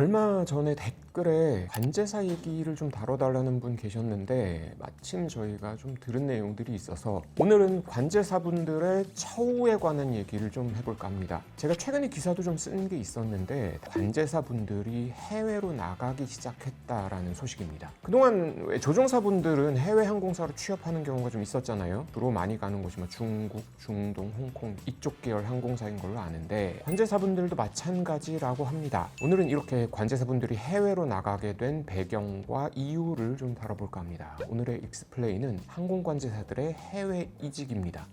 얼마 전에 댓글에 관제사 얘기를 좀 다뤄달라는 분 계셨는데 마침 저희가 좀 들은 내용들이 있어서 오늘은 관제사분들의 처우에 관한 얘기를 좀 해볼까 합니다. 제가 최근에 기사도 좀 쓴 게 있었는데 관제사분들이 해외로 나가기 시작했다라는 소식입니다. 그동안 조종사분들은 해외 항공사로 취업하는 경우가 좀 있었잖아요. 주로 많이 가는 곳이 중국, 중동, 홍콩 이쪽 계열 항공사인 걸로 아는데 관제사분들도 마찬가지라고 합니다. 오늘은 이렇게 관제사분들이 해외로 나가게 된 배경과 이유를 좀 다뤄볼까 합니다. 오늘의 익스플레인은 항공관제사들의 해외 이직입니다.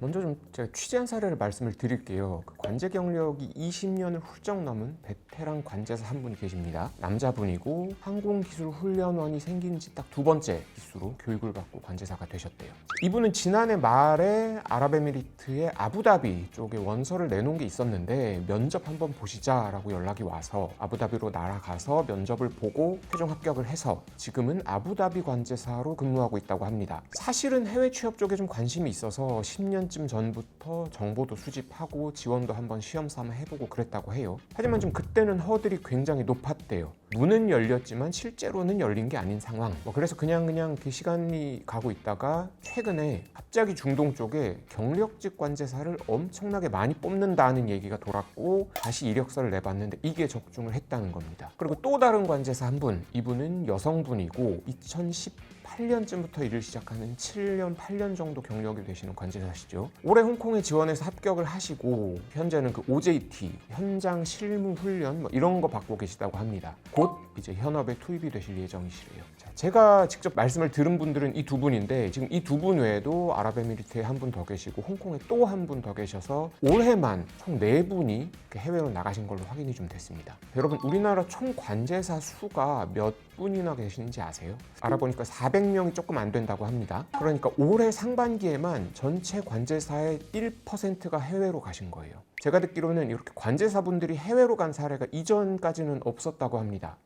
먼저 좀 제가 취재한 사례를 말씀을 드릴게요. 관제 경력이 20년을 훌쩍 넘은 베테랑 관제사 한 분이 계십니다. 남자분이고 항공기술훈련원이 생긴 지 딱 두 번째 기수로 교육을 받고 관제사가 되셨대요. 이분은 지난해 말에 아랍에미리트의 아부다비 쪽에 원서를 내놓은 게 있었는데 면접 한번 보시자라고 연락이 와서 아부다비로 날아가서 면접을 보고 최종 합격을 해서 지금은 아부다비 관제사로 근무하고 있다고 합니다. 사실은 해외 취업 쪽에 좀 관심이 있어서 10년쯤 전부터 정보도 수집하고 지원도 한번 시험 삼아 해보고 그랬다고 해요. 하지만 좀 그때는 허들이 굉장히 높았대요. 문은 열렸지만 실제로는 열린 게 아닌 상황. 그래서 그냥 그 시간이 가고 있다가 최근에 갑자기 중동 쪽에 경력직 관제사를 엄청나게 많이 뽑는다는 얘기가 돌았고 다시 이력서를 내봤는데 이게 적중을 했다는 겁니다. 그리고 또 다른 관제사 한 분, 이분은 여성분이고 2018년쯤부터 일을 시작하는 7년, 8년 정도 경력이 되시는 관제사시죠. 올해 홍콩에 지원해서 합격을 하시고 현재는 그 OJT, 현장 실무 훈련 이런 거 받고 계시다고 합니다. 곧 이제 현업에 투입이 되실 예정이시래요. 자, 제가 직접 말씀을 들은 분들은 이 두 분인데 지금 이 두 분 외에도 아랍에미리트에 한 분 더 계시고 홍콩에 또 한 분 더 계셔서 올해만 총 4분이 해외로 나가신 걸로 확인이 좀 됐습니다. 여러분 우리나라 총 관제사 수가 몇 분이나 계시는지 아세요? 알아보니까 400명이 조금 안 된다고 합니다. 그러니까 올해 상반기에만 전체 관제사의 1%가 해외로 가신 거예요. 제가 듣기로는 이렇게 관제사분들이 해외로 간 사례가 이전까지는 없었다고 합니다.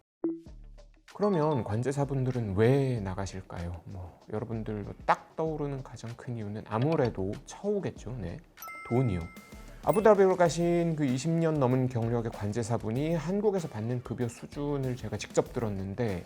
그러면 관제사분들은 왜 나가실까요? 여러분들 딱 떠오르는 가장 큰 이유는 아무래도 처우겠죠. 네, 돈이요. 아부다비로 가신 그 20년 넘은 경력의 관제사분이 한국에서 받는 급여 수준을 제가 직접 들었는데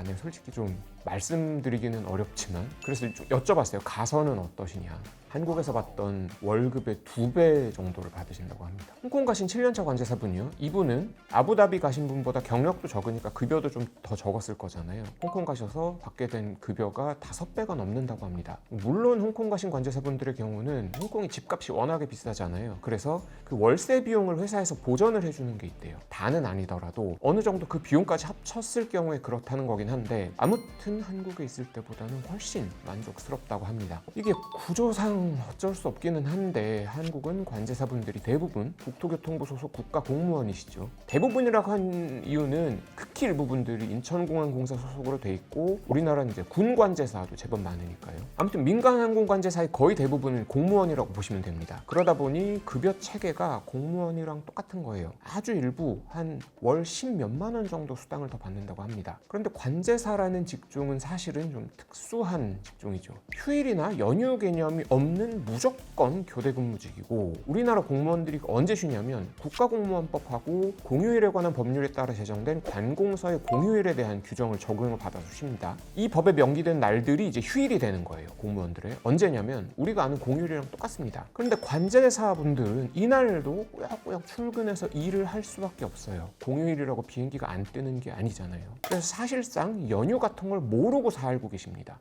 네, 솔직히 좀 말씀드리기는 어렵지만 그래서 좀 여쭤봤어요. 가서는 어떠시냐? 한국에서 받던 월급의 2배 정도를 받으신다고 합니다. 홍콩 가신 7년차 관제사분이요. 이분은 아부다비 가신 분보다 경력도 적으니까 급여도 좀 더 적었을 거잖아요. 홍콩 가셔서 받게 된 급여가 5배가 넘는다고 합니다. 물론 홍콩 가신 관제사분들의 경우는 홍콩이 집값이 워낙에 비싸잖아요. 그래서 그 월세 비용을 회사에서 보전을 해주는 게 있대요. 다는 아니더라도 어느 정도 그 비용까지 합쳤을 경우에 그렇다는 거긴 한데 아무튼 한국에 있을 때보다는 훨씬 만족스럽다고 합니다. 이게 구조상 어쩔 수 없기는 한데 한국은 관제사분들이 대부분 국토교통부 소속 국가공무원이시죠. 대부분이라고 한 이유는 극히 일부분들이 인천공항공사 소속으로 돼 있고 우리나라는 이제 군관제사도 제법 많으니까요. 아무튼 민간항공관제사의 거의 대부분은 공무원이라고 보시면 됩니다. 그러다 보니 급여 체계가 공무원이랑 똑같은 거예요. 아주 일부 한 월 10몇만 원 정도 수당을 더 받는다고 합니다. 그런데 관제사라는 직종은 사실은 좀 특수한 직종이죠. 휴일이나 연휴 개념이 없는 무조건 교대 근무직이고 우리나라 공무원들이 언제 쉬냐면 국가공무원법하고 공휴일에 관한 법률에 따라 제정된 관공서의 공휴일에 대한 규정을 적용을 받아서 쉽니다. 이 법에 명기된 날들이 이제 휴일이 되는 거예요. 공무원들의 언제냐면 우리가 아는 공휴일이랑 똑같습니다. 그런데 관제사분들은 이날도 꾸역꾸역 출근해서 일을 할 수밖에 없어요. 공휴일이라고 비행기가 안 뜨는 게 아니잖아요. 그래서 사실상 연휴 같은 걸 모르고 살고 계십니다.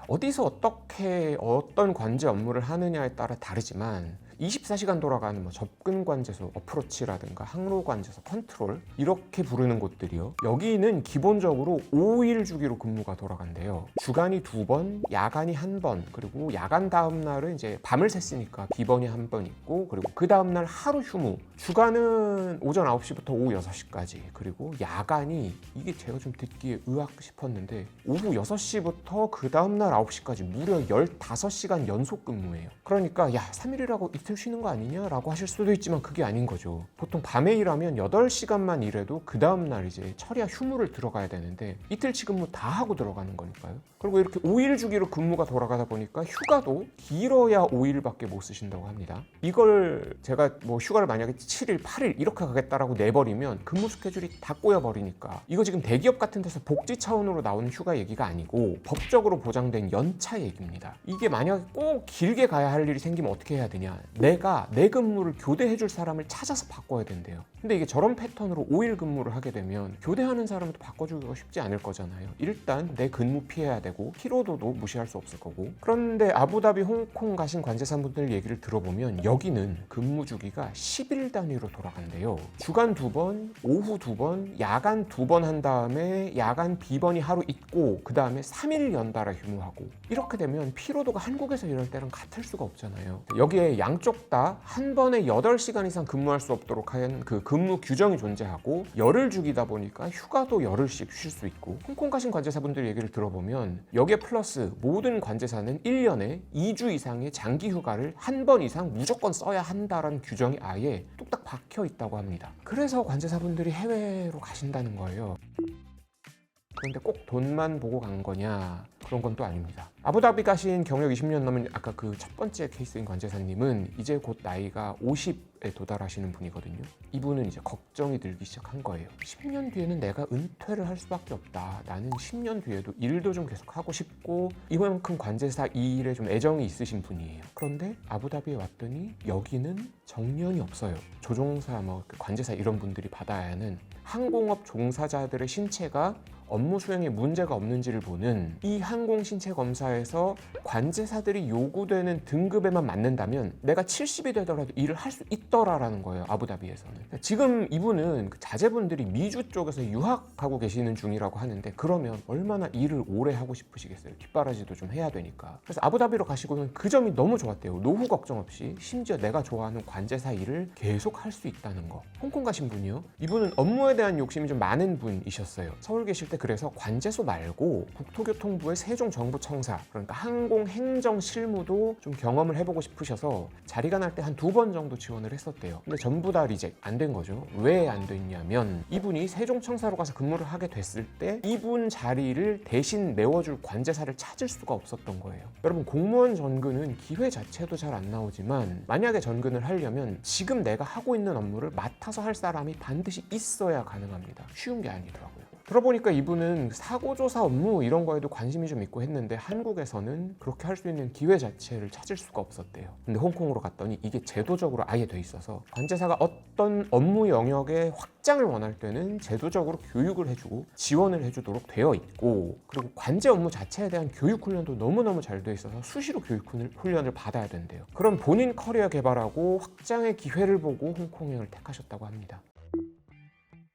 어디서 어떻게 어떤 관제 업무를 하느냐에 따라 다르지만 24시간 돌아가는 접근 관제소, 어프로치라든가 항로 관제소, 컨트롤 이렇게 부르는 곳들이요. 여기는 기본적으로 5일 주기로 근무가 돌아간대요. 주간이 2번, 야간이 1번, 그리고 야간 다음 날은 이제 밤을 샜으니까 비번이 1번 있고 그리고 그 다음 날 하루 휴무. 주간은 오전 9시부터 오후 6시까지 그리고 야간이 이게 제가 좀 듣기에 의학 싶었는데 오후 6시부터 그 다음 날 9시까지 무려 15시간 연속 근무예요. 그러니까 3일이라고 이틀 쉬는 거 아니냐라고 하실 수도 있지만 그게 아닌 거죠. 보통 밤에 일하면 8시간만 일해도 그 다음날 이제 철야 휴무를 들어가야 되는데 이틀치 근무 다 하고 들어가는 거니까요. 그리고 이렇게 5일 주기로 근무가 돌아가다 보니까 휴가도 길어야 5일밖에 못 쓰신다고 합니다. 이걸 제가 뭐 휴가를 만약에 7일, 8일 이렇게 가겠다라고 내버리면 근무 스케줄이 다 꼬여버리니까 이거 지금 대기업 같은 데서 복지 차원으로 나오는 휴가 얘기가 아니고 법적으로 보장된 연차 얘기입니다. 이게 만약에 꼭 길게 가야 할 일이 생기면 어떻게 해야 되냐, 내가 내 근무를 교대해줄 사람을 찾아서 바꿔야 된대요. 근데 이게 저런 패턴으로 5일 근무를 하게 되면 교대하는 사람을 또 바꿔주기가 쉽지 않을 거잖아요. 일단 내 근무 피해야 되고 피로도도 무시할 수 없을 거고. 그런데 아부다비, 홍콩 가신 관제사분들 얘기를 들어보면 여기는 근무 주기가 10일 단위로 돌아간대요. 주간 2번, 오후 2번, 야간 2번 한 다음에 야간 비번이 하루 있고 그 다음에 3일 연달아 휴무하고. 이렇게 되면 피로도가 한국에서 일할 때랑 같을 수가 없잖아요. 여기에 양쪽 다 한 번에 8시간 이상 근무할 수 없도록 하는 그 근무 규정이 존재하고 열흘 주기다 보니까 휴가도 열흘씩 쉴 수 있고. 홍콩 가신 관제사분들 얘기를 들어보면 여기에 플러스 모든 관제사는 1년에 2주 이상의 장기 휴가를 한 번 이상 무조건 써야 한다라는 규정이 아예 뚝딱 박혀 있다고 합니다. 그래서 관제사분들이 해외로 가신다는 거예요. 그런데 꼭 돈만 보고 간 거냐? 그런 건 또 아닙니다. 아부다비 가신 경력 20년 넘은 아까 그 첫 번째 케이스인 관제사님은 이제 곧 나이가 50에 도달하시는 분이거든요. 이분은 이제 걱정이 들기 시작한 거예요. 10년 뒤에는 내가 은퇴를 할 수밖에 없다. 나는 10년 뒤에도 일도 좀 계속 하고 싶고 이만큼 관제사 이 일에 좀 애정이 있으신 분이에요. 그런데 아부다비에 왔더니 여기는 정년이 없어요. 조종사, 관제사 이런 분들이 받아야 하는 항공업 종사자들의 신체가 업무 수행에 문제가 없는지를 보는 이 항공 신체 검사에서 관제사들이 요구되는 등급에만 맞는다면 내가 70이 되더라도 일을 할 수 있더라라는 거예요. 아부다비에서는. 지금 이분은 그 자제분들이 미주 쪽에서 유학하고 계시는 중이라고 하는데 그러면 얼마나 일을 오래 하고 싶으시겠어요. 뒷바라지도 좀 해야 되니까. 그래서 아부다비로 가시고는 그 점이 너무 좋았대요. 노후 걱정 없이 심지어 내가 좋아하는 관제사 일을 계속 할 수 있다는 거. 홍콩 가신 분이요. 이분은 업무에 대한 욕심이 좀 많은 분이셨어요. 서울 계실 때 그래서 관제소 말고 국토교통부의 세종정부청사, 그러니까 항공행정실무도 좀 경험을 해보고 싶으셔서 자리가 날 때 한 2번 정도 지원을 했었대요. 근데 전부 다 리젝 안 된 거죠. 왜 안 됐냐면 이분이 세종청사로 가서 근무를 하게 됐을 때 이분 자리를 대신 메워줄 관제사를 찾을 수가 없었던 거예요. 여러분, 공무원 전근은 기회 자체도 잘 안 나오지만 만약에 전근을 하려면 지금 내가 하고 있는 업무를 맡아서 할 사람이 반드시 있어야 가능합니다. 쉬운 게 아니더라고요. 들어보니까 이분은 사고조사 업무 이런 거에도 관심이 좀 있고 했는데 한국에서는 그렇게 할 수 있는 기회 자체를 찾을 수가 없었대요. 근데 홍콩으로 갔더니 이게 제도적으로 아예 돼 있어서 관제사가 어떤 업무 영역의 확장을 원할 때는 제도적으로 교육을 해주고 지원을 해주도록 되어 있고, 그리고 관제 업무 자체에 대한 교육 훈련도 너무너무 잘 돼 있어서 수시로 교육 훈련을 받아야 된대요. 그럼 본인 커리어 개발하고 확장의 기회를 보고 홍콩행을 택하셨다고 합니다.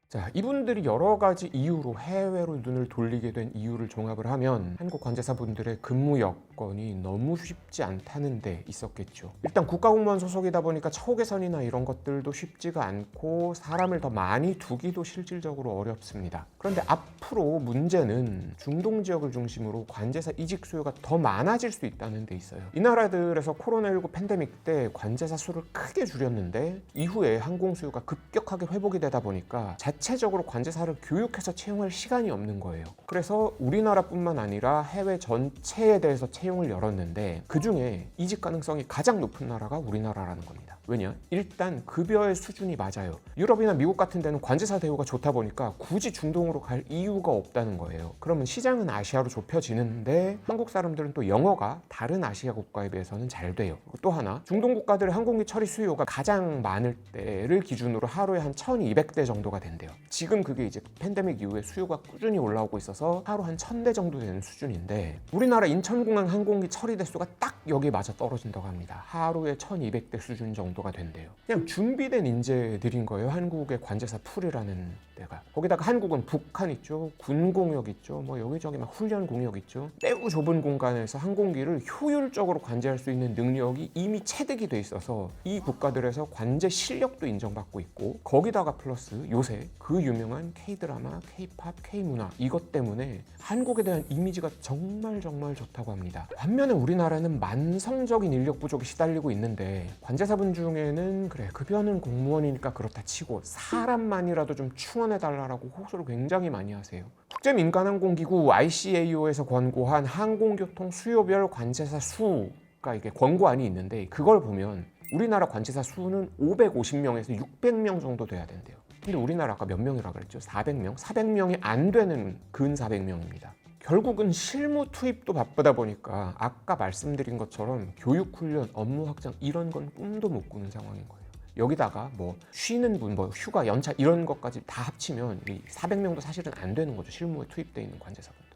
자, 이분들이 여러 가지 이유로 해외로 눈을 돌리게 된 이유를 종합을 하면 한국 관제사분들의 근무 여건이 너무 쉽지 않다는 데 있었겠죠. 일단 국가공무원 소속이다 보니까 처우 개선이나 이런 것들도 쉽지가 않고 사람을 더 많이 두기도 실질적으로 어렵습니다. 그런데 앞으로 문제는 중동 지역을 중심으로 관제사 이직 수요가 더 많아질 수 있다는 데 있어요. 이 나라들에서 코로나19 팬데믹 때 관제사 수를 크게 줄였는데 이후에 항공 수요가 급격하게 회복이 되다 보니까 자체적으로 관제사를 교육해서 채용할 시간이 없는 거예요. 그래서 우리나라뿐만 아니라 해외 전체에 대해서 채용을 열었는데 그중에 이직 가능성이 가장 높은 나라가 우리나라라는 겁니다. 왜냐? 일단 급여의 수준이 맞아요. 유럽이나 미국 같은 데는 관제사 대우가 좋다 보니까 굳이 중동으로 갈 이유가 없다는 거예요. 그러면 시장은 아시아로 좁혀지는데 한국 사람들은 또 영어가 다른 아시아 국가에 비해서는 잘 돼요. 또 하나, 중동 국가들의 항공기 처리 수요가 가장 많을 때를 기준으로 하루에 한 1200대 정도가 된대요. 지금 그게 이제 팬데믹 이후에 수요가 꾸준히 올라오고 있어서 하루 한 1000대 정도 되는 수준인데 우리나라 인천공항 항공기 처리 대수가 딱 여기에 맞아 떨어진다고 합니다. 하루에 1200대 수준 정도가 된대요. 그냥 준비된 인재들인 거예요. 한국의 관제사 풀이라는 데가. 거기다가 한국은 북한 있죠, 군 공역 있죠, 뭐 여기저기 막 훈련 공역 있죠. 매우 좁은 공간에서 항공기를 효율적으로 관제할 수 있는 능력이 이미 체득이 돼 있어서 이 국가들에서 관제 실력도 인정받고 있고, 거기다가 플러스 요새 그 유명한 K-드라마, K-팝, K-문화 이것 때문에 한국에 대한 이미지가 정말 좋다고 합니다. 반면에 우리나라는 만성적인 인력 부족에 시달리고 있는데, 관제사분 중에는 그래 급여는 공무원이니까 그렇다 치고 사람만이라도 좀 충원해달라고 호소를 굉장히 많이 하세요. 국제민간항공기구 ICAO에서 권고한 항공교통 수요별 관제사 수가 이게 권고안이 있는데, 그걸 보면 우리나라 관제사 수는 550명에서 600명 정도 돼야 된대요. 근데 우리나라 아까 몇 명이라고 그랬죠? 400명? 400명이 안 되는 근 400명입니다. 결국은 실무 투입도 바쁘다 보니까 아까 말씀드린 것처럼 교육, 훈련, 업무 확장 이런 건 꿈도 못 꾸는 상황인 거예요. 여기다가 뭐 쉬는 분, 뭐 휴가, 연차 이런 것까지 다 합치면 이 400명도 사실은 안 되는 거죠. 실무에 투입되어 있는 관제사분들.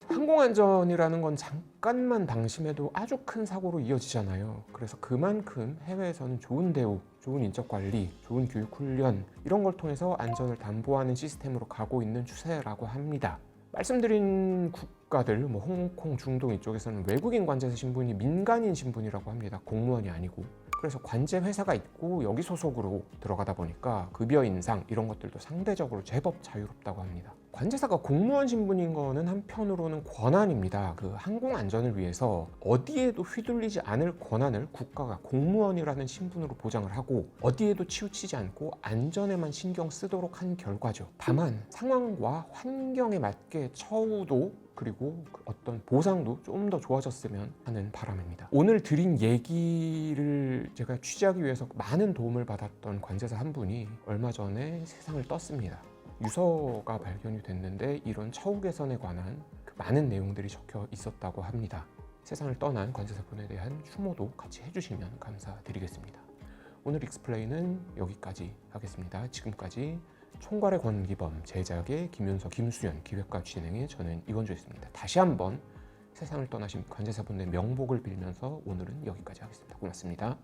항공안전이라는 건 잠깐만 방심해도 아주 큰 사고로 이어지잖아요. 그래서 그만큼 해외에서는 좋은 대우, 좋은 인적관리, 좋은 교육훈련 이런 걸 통해서 안전을 담보하는 시스템으로 가고 있는 추세라고 합니다. 말씀드린 국가들, 뭐 홍콩, 중동 이쪽에서는 외국인 관제사 신분이 민간인 신분이라고 합니다. 공무원이 아니고. 그래서 관제 회사가 있고 여기 소속으로 들어가다 보니까 급여 인상 이런 것들도 상대적으로 제법 자유롭다고 합니다. 관제사가 공무원 신분인 거는 한편으로는 권한입니다. 그 항공 안전을 위해서 어디에도 휘둘리지 않을 권한을 국가가 공무원이라는 신분으로 보장을 하고, 어디에도 치우치지 않고 안전에만 신경 쓰도록 한 결과죠. 다만 상황과 환경에 맞게 처우도 그리고 어떤 보상도 좀 더 좋아졌으면 하는 바람입니다. 오늘 드린 얘기를 제가 취재하기 위해서 많은 도움을 받았던 관제사 한 분이 얼마 전에 세상을 떴습니다. 유서가 발견이 됐는데 이런 처우 개선에 관한 그 많은 내용들이 적혀 있었다고 합니다. 세상을 떠난 관제사분에 대한 추모도 같이 해주시면 감사드리겠습니다. 오늘 익스플레인은 여기까지 하겠습니다. 지금까지 총괄의 권기범, 제작의 김윤서, 김수연, 기획과 진행의 저는 이원주였습니다. 다시 한번 세상을 떠나신 관제사분의 명복을 빌면서 오늘은 여기까지 하겠습니다. 고맙습니다.